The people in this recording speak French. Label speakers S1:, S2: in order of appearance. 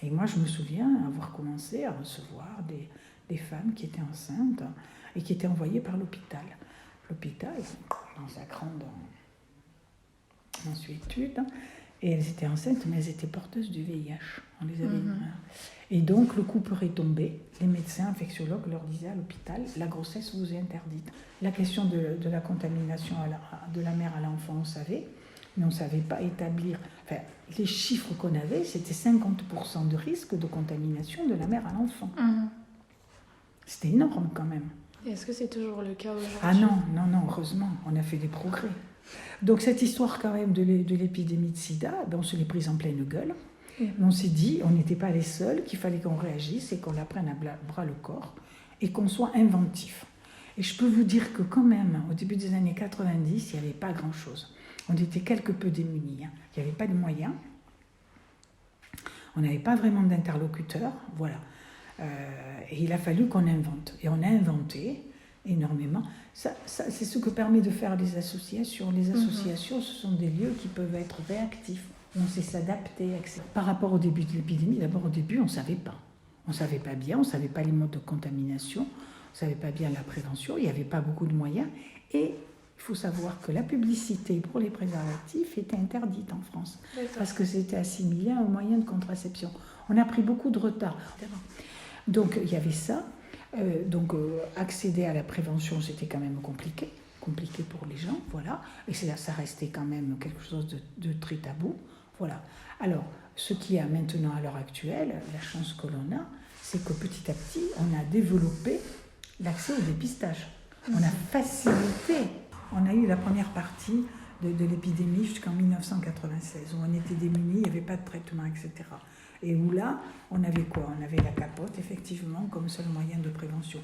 S1: Et moi, je me souviens avoir commencé à recevoir des femmes qui étaient enceintes et qui étaient envoyées par l'hôpital. L'hôpital, dans sa grande ensuétude, et elles étaient enceintes, mais elles étaient porteuses du VIH. On les avait. Et donc, le couple est tombé. Les médecins infectiologues leur disaient à l'hôpital, la grossesse vous est interdite. La question de la contamination de la mère à l'enfant, on savait, mais on ne savait pas établir. Enfin, les chiffres qu'on avait, c'était 50% de risque de contamination de la mère à l'enfant. C'était énorme quand même.
S2: Et est-ce que c'est toujours le cas aujourd'hui?
S1: Ah non, heureusement, on a fait des progrès. Donc cette histoire quand même de l'épidémie de sida, on se l'est prise en pleine gueule. On s'est dit, on n'était pas les seuls, qu'il fallait qu'on réagisse et qu'on la prenne à bras le corps et qu'on soit inventif. Et je peux vous dire que quand même, au début des années 90, il n'y avait pas grand-chose. On était quelque peu démunis. Il n'y avait pas de moyens. On n'avait pas vraiment d'interlocuteurs. Voilà. Et il a fallu qu'on invente. Et on a inventé énormément. Ça, c'est ce que permet de faire les associations. Les associations, ce sont des lieux qui peuvent être réactifs. On sait s'adapter, etc. Par rapport au début de l'épidémie, d'abord au début, on ne savait pas. On ne savait pas bien, on ne savait pas les modes de contamination, on ne savait pas bien la prévention, il n'y avait pas beaucoup de moyens. Et il faut savoir que la publicité pour les préservatifs était interdite en France. Parce que c'était assimilé à un moyen de contraception. On a pris beaucoup de retard. Donc il y avait ça. Accéder à la prévention, c'était quand même compliqué pour les gens, voilà. Et ça restait quand même quelque chose de très tabou, voilà. Alors, ce qu'il y a maintenant à l'heure actuelle, la chance que l'on a, c'est que petit à petit, on a développé l'accès au dépistage. On a facilité. On a eu la première partie de l'épidémie jusqu'en 1996, où on était démunis, il n'y avait pas de traitement, etc. Et où là, on avait quoi? On avait la capote, effectivement, comme seul moyen de prévention.